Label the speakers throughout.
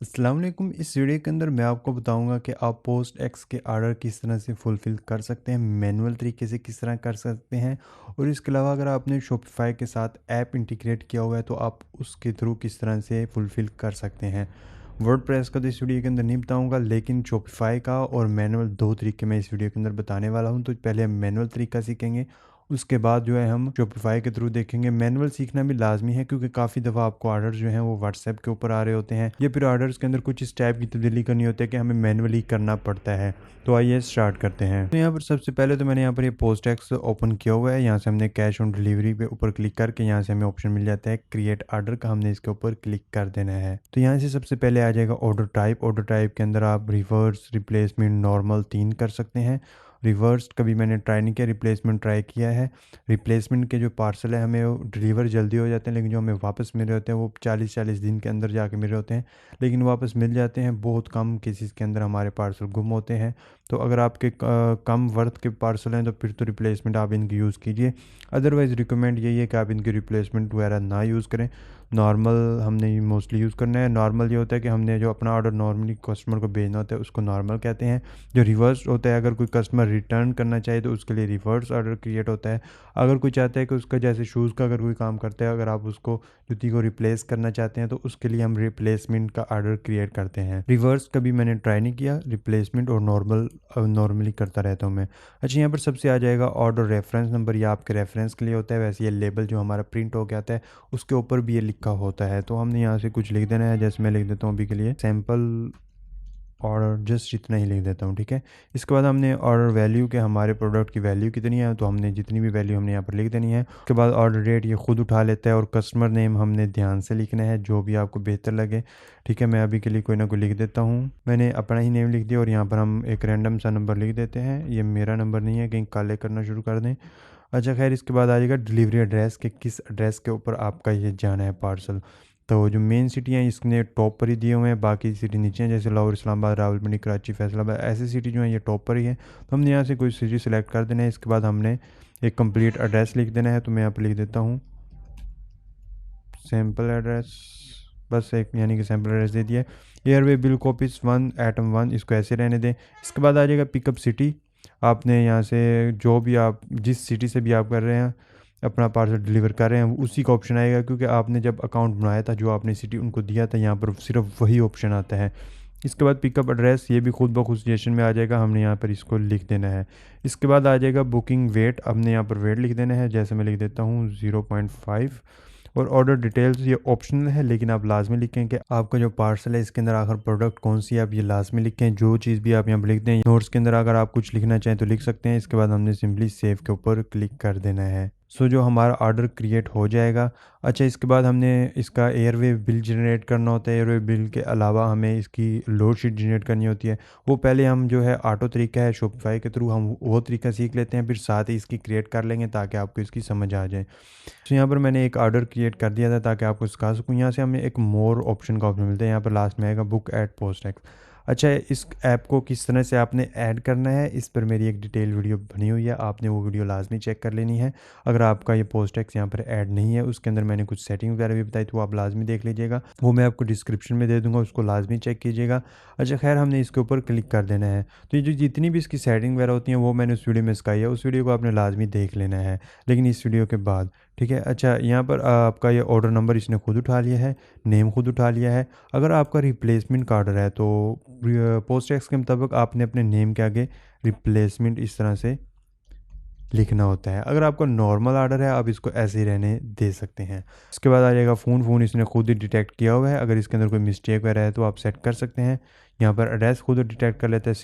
Speaker 1: अस्सलाम वालेकुम। इस वीडियो के अंदर मैं आपको बताऊंगा कि आप पोस्ट एक्स के आर्डर किस तरह से फुलफ़िल कर सकते हैं, मैनुअल तरीके से किस तरह कर सकते हैं और इसके अलावा अगर आपने शॉपिफ़ाई के साथ ऐप इंटीग्रेट किया हुआ है तो आप उसके थ्रू किस तरह से फुलफ़िल कर सकते हैं। वर्डप्रेस का तो इस वीडियो के अंदर नहीं बताऊंगा, लेकिन शॉपिफ़ाई का और मैनुअल दो तरीके मैं इस वीडियो के अंदर बताने वाला हूं। तो पहले हम मैनुअल तरीका सीखेंगे, उसके बाद जो है हम शॉपिफ़ाई के थ्रू देखेंगे। मैनुअल सीखना भी लाजमी है क्योंकि काफ़ी दफ़ा आपको ऑर्डर्स जो हैं वो व्हाट्सएप के ऊपर आ रहे होते हैं या फिर ऑर्डर्स के अंदर कुछ इस टाइप की तब्दीली करनी होती है कि हमें मैनुअली करना पड़ता है। तो आइए स्टार्ट करते हैं। तो यहाँ पर सबसे पहले तो मैंने यहाँ पर ये पोस्ट एक्स ओपन किया हुआ है। यहाँ से हमने कैश ऑन डिलीवरी पे ऊपर क्लिक करके यहाँ से हमें ऑप्शन मिल जाता है क्रिएट ऑर्डर का, हमने इसके ऊपर क्लिक कर देना है। तो यहाँ से सबसे पहले आ जाएगा ऑर्डर टाइप। ऑर्डर टाइप के अंदर आप रिवर्स, रिप्लेसमेंट, नॉर्मल 3 कर सकते हैं। रिवर्स कभी मैंने ट्राई नहीं किया, रिप्लेसमेंट ट्राई किया है। रिप्लेसमेंट के जो पार्सल है हमें वो डिलीवर जल्दी हो जाते हैं, लेकिन जो हमें वापस मिल रहे होते हैं वो 40-40 दिन के अंदर जाके मिल रहे होते हैं, लेकिन वापस मिल जाते हैं। बहुत कम केसेस के अंदर हमारे पार्सल गुम होते हैं। तो अगर आपके कम वर्थ के पार्सल हैं तो फिर तो रिप्लेसमेंट आप इनकी यूज़ कीजिए। अदरवाइज़ रिकमेंड यही है कि आप इनकी रिप्लेसमेंट वगैरह ना यूज़ करें। नॉर्मल हमने मोस्टली यूज़ करना है। नॉर्मल ये होता है कि हमने जो अपना ऑर्डर नॉर्मली कस्टमर को भेजना होता है उसको नॉर्मल कहते हैं। जो रिवर्स होता है, अगर कोई कस्टमर रिटर्न करना चाहे तो उसके लिए रिवर्स ऑर्डर क्रिएट होता है। अगर कोई चाहता है कि उसका जैसे शूज़ का अगर कोई काम करता है, अगर आप उसको जूती को रिप्लेस करना चाहते हैं तो उसके लिए हम रिप्लेसमेंट का ऑर्डर क्रिएट करते हैं। रिवर्स कभी मैंने ट्राई नहीं किया, रिप्लेसमेंट और नॉर्मली करता रहता हूँ मैं। अच्छा, यहाँ पर सबसे आ जाएगा ऑर्डर रेफरेंस नंबर, ये आपके रेफरेंस के लिए होता है। वैसे ये लेबल जो हमारा प्रिंट हो गया आता है उसके ऊपर भी ये लिखा होता है, तो हमने यहाँ से कुछ लिख देना है। जैसे मैं लिख देता हूँ अभी के लिए सैम्पल और जस्ट इतना ही लिख देता हूँ, ठीक है। इसके बाद हमने ऑर्डर वैल्यू के हमारे प्रोडक्ट की वैल्यू कितनी है तो हमने जितनी भी वैल्यू हमने यहाँ पर लिख देनी है। उसके बाद ऑर्डर डेट ये खुद उठा लेता है और कस्टमर नेम हमने ध्यान से लिखना है जो भी आपको बेहतर लगे, ठीक है। मैं अभी के लिए कोई ना कोई लिख देता हूँ। मैंने अपना ही नेम लिख दिया और यहाँ पर हम एक रैंडम सा नंबर लिख देते हैं। ये मेरा नंबर नहीं है, कहीं काले करना शुरू कर दें। अच्छा खैर, इसके बाद आ जाएगा डिलीवरी एड्रेस के किस एड्रेस के ऊपर आपका ये जाना है पार्सल। तो जो मेन सिटी हैं इसने टॉप पर ही दिए हुए हैं, बाकी सिटी नीचे हैं, जैसे लाहौर, इस्लामाबाद, रावलपिंडी, कराची, फैसलाबाद, ऐसे सिटी जो हैं ये टॉप पर ही है। तो हमने यहाँ से कोई सिटी सेलेक्ट कर देना है। इसके बाद हमने एक कंप्लीट एड्रेस लिख देना है। तो मैं यहाँ पर लिख देता हूँ सैम्पल एड्रेस, बस एक यानी कि सैम्पल एड्रेस दे दिया। एयरवे बिल कॉपीज 1 एटम 1, इसको ऐसे रहने दें। इसके बाद आ जाएगा पिकअप सिटी। आपने यहाँ से जो भी आप जिस सिटी से भी आप कर रहे हैं अपना पार्सल डिलीवर कर रहे हैं उसी का ऑप्शन आएगा, क्योंकि आपने जब अकाउंट बनाया था जो आपने सिटी उनको दिया था यहाँ पर सिर्फ वही ऑप्शन आता है। इसके बाद पिकअप एड्रेस ये भी खुद ब खुद सजेशन में आ जाएगा, हमने यहाँ पर इसको लिख देना है। इसके बाद आ जाएगा बुकिंग वेट, हमने यहाँ पर वेट लिख देना है। जैसे मैं लिख देता हूँ 0.5। और ऑर्डर डिटेल्स ये ऑप्शनल है, लेकिन आप लाजमी लिखें कि आपका जो पार्सल है इसके अंदर आखिर प्रोडक्ट कौन सी है, आप ये लाजमी लिखें। जो चीज़ भी आप यहाँ पर लिख दें, नोट्स के अंदर अगर आप कुछ लिखना चाहें तो लिख सकते हैं। इसके बाद हमने सिंपली सेव के ऊपर क्लिक कर देना है। जो हमारा ऑर्डर क्रिएट हो जाएगा। अच्छा, इसके बाद हमने इसका एयरवे बिल जनरेट करना होता है। एयरवे बिल के अलावा हमें इसकी लोड शीट जनरेट करनी होती है। वो पहले हम जो है ऑटो तरीका है शॉपिफाई के थ्रू हम वो तरीका सीख लेते हैं, फिर साथ ही इसकी क्रिएट कर लेंगे ताकि आपको इसकी समझ आ जाए। तो यहाँ पर मैंने एक ऑर्डर क्रिएट कर दिया था ताकि आपको सिखा सकूँ। यहाँ से हमें एक मोर ऑप्शन का ऑप्शन मिलता है, यहाँ पर लास्ट में आएगा बुक एट पोस्ट एक्स। अच्छा, इस ऐप को किस तरह से आपने ऐड करना है इस पर मेरी एक डिटेल वीडियो बनी हुई है, आपने वो वीडियो लाजमी चेक कर लेनी है। अगर आपका ये पोस्ट एक्स यहाँ पर ऐड नहीं है, उसके अंदर मैंने कुछ सेटिंग वगैरह भी बताई, तो आप लाजमी देख लीजिएगा, वो मैं आपको डिस्क्रिप्शन में दे दूँगा, उसको लाजमी चेक कीजिएगा। अच्छा खैर, हमने इसके ऊपर क्लिक कर देना है। तो ये जो जितनी भी इसकी सेटिंग वगैरह होती हैं वो मैंने उस वीडियो में सिखाई है, उस वीडियो को आपने लाजमी देख लेना है, लेकिन इस वीडियो के बाद, ठीक है। अच्छा, यहाँ पर आपका ये ऑर्डर नंबर इसने खुद उठा लिया है, नेम खुद उठा लिया है। अगर आपका रिप्लेसमेंट का ऑर्डर है तो पोस्ट एक्स के मुताबिक आपने अपने नेम के आगे रिप्लेसमेंट इस तरह से लिखना होता है। अगर आपका नॉर्मल ऑर्डर है आप इसको ऐसे ही रहने दे सकते हैं। इसके बाद आ जाएगा फ़ोन इसने खुद ही डिटेक्ट किया हुआ है, अगर इसके अंदर कोई मिस्टेक वगैरह है तो आप सेट कर सकते हैं। यहाँ पर एड्रेस खुद डिटेक्ट कर लेता है।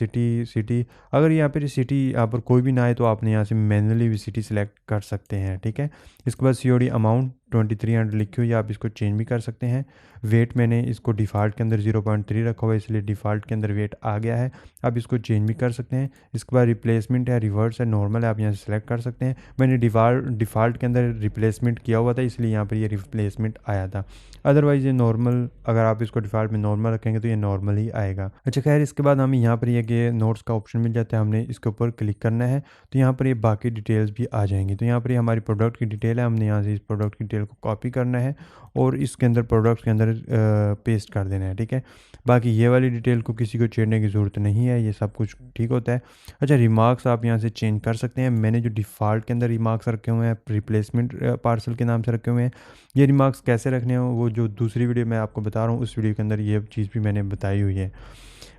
Speaker 1: सिटी अगर यहाँ पर सिटी यहाँ पर कोई भी ना आए तो आपने यहाँ से मैनुअली भी सिटी सेलेक्ट कर सकते हैं, ठीक है। इसके बाद COD अमाउंट 2300 लिखी हुई है, आप इसको चेंज भी कर सकते हैं। वेट मैंने इसको डिफ़ॉल्ट के अंदर 0.3 रखा हुआ है, इसलिए डिफ़ॉल्ट के अंदर वेट आ गया है, आप इसको चेंज भी कर सकते हैं। इसके बाद रिप्लेसमेंट है, रिवर्स है, नॉर्मल है, आप यहाँ से सेलेक्ट कर सकते हैं। मैंने डिफ़ॉल्ट के अंदर रिप्लेसमेंट किया हुआ था इसलिए यहाँ पर ये रिप्लेसमेंट आया था। अदरवाइज़ ये नॉर्मल, अगर आप इसको डिफ़ॉल्ट में नॉर्मल रखेंगे तो ये नॉर्मल ही आएगा। जाएगा। अच्छा खैर इसके बाद हमें यहाँ पर ये कि नोट्स का ऑप्शन मिल जाता है, हमने इसके ऊपर क्लिक करना है तो यहाँ पर ये बाकी डिटेल्स भी आ जाएंगी। तो यहाँ पर ये हमारी प्रोडक्ट की डिटेल है, हमने यहाँ से इस प्रोडक्ट की डिटेल को कॉपी करना है और इसके अंदर प्रोडक्ट के अंदर पेस्ट कर देना है, ठीक है। बाकी ये वाली डिटेल को किसी को छेड़ने की ज़रूरत नहीं है, ये सब कुछ ठीक होता है। अच्छा रिमार्क्स आप यहाँ से चेंज कर सकते हैं। मैंने जो डिफ़ॉल्ट के अंदर रिमार्क्स रखे हुए हैं रिप्लेसमेंट पार्सल के नाम से रखे हुए हैं, ये रिमार्क्स कैसे रखने हो वो जो दूसरी वीडियो मैं आपको बता रहा हूँ उस वीडियो के अंदर ये चीज़ भी मैंने बताई हुई है।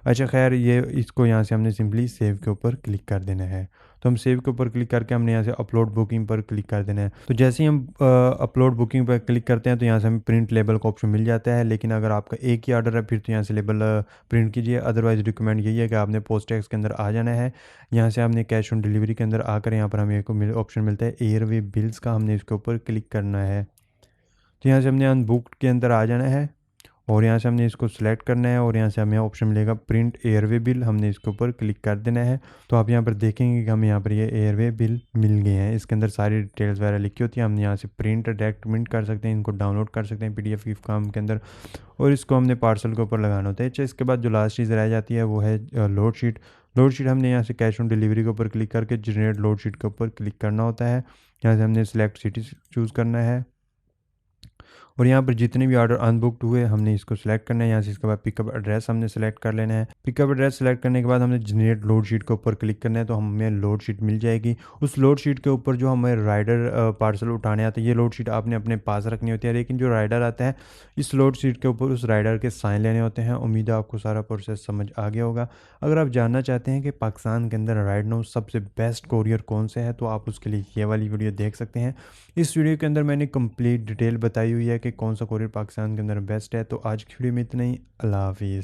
Speaker 1: अच्छा खैर ये इसको यहाँ से हमने सिंपली सेव के ऊपर क्लिक कर देना है। तो हम सेव के ऊपर क्लिक करके हमने यहाँ से अपलोड बुकिंग पर क्लिक कर देना है। तो जैसे ही हम अपलोड बुकिंग पर क्लिक करते हैं तो यहाँ से हमें प्रिंट लेबल का ऑप्शन मिल जाता है। लेकिन अगर आपका एक ही ऑर्डर है फिर तो यहाँ से लेबल प्रिंट कीजिए, अदरवाइज़ रिकमेंड यही है कि आपने पोस्ट टैक्स के अंदर आ जाना है। यहाँ से हमने कैश ऑन डिलीवरी के अंदर आकर यहाँ पर हमें एक ऑप्शन मिलता है एयरवे बिल्स का, हमने इसके ऊपर क्लिक करना है। तो यहाँ से हमने अनबुक्ड के अंदर आ जाना है और यहाँ से हमने इसको सिलेक्ट करना है और यहाँ से हमें ऑप्शन मिलेगा प्रिंट एयरवे बिल, हमने इसके ऊपर क्लिक कर देना है। तो आप यहाँ पर देखेंगे कि हमें यहाँ पर ये एयरवे बिल मिल गए हैं, इसके अंदर सारी डिटेल्स वगैरह लिखी होती है। हम यहाँ से प्रिंट डायरेक्ट प्रिंट कर सकते हैं, इनको डाउनलोड कर सकते हैं पीडीएफ की फॉर्म के अंदर और इसको हमने पार्सल के ऊपर लगाना होता है। अच्छा इसके बाद जो लास्ट चीज़ रह जाती है वो है लोड शीट। लोड शीट हमने यहाँ से कैश ऑन डिलीवरी के ऊपर क्लिक करके जनरेट लोड शीट के ऊपर क्लिक करना होता है। यहाँ से हमने सिलेक्ट सिटी चूज़ करना है और यहाँ पर जितने भी ऑर्डर अनबुक्ड हुए हमने इसको सिलेक्ट करना है। यहाँ से इसके बाद पिकअप एड्रेस हमने सेलेक्ट कर लेना है। पिकअप एड्रेस सेलेक्ट करने के बाद हमने जनरेट लोड शीट के ऊपर क्लिक करना है तो हमें लोड शीट मिल जाएगी। उस लोड शीट के ऊपर जो हमें राइडर पार्सल उठाने आते हैं, ये लोड शीट आपने अपने पास रखनी होती है। लेकिन जो राइडर आता है इस लोड शीट के ऊपर उस राइडर के साइन लेने होते हैं। उम्मीद है आपको सारा प्रोसेस समझ आ गया होगा। अगर आप जानना चाहते हैं कि पाकिस्तान के अंदर राइड नाउ सबसे बेस्ट कोरियर कौन से है तो आप उसके लिए ये वाली वीडियो देख सकते हैं। इस वीडियो के अंदर मैंने कंप्लीट डिटेल बताई हुई है कि कौन सा कोरियर पाकिस्तान के अंदर बेस्ट है। तो आज की वीडियो में इतना ही। अल्लाह हाफिज़।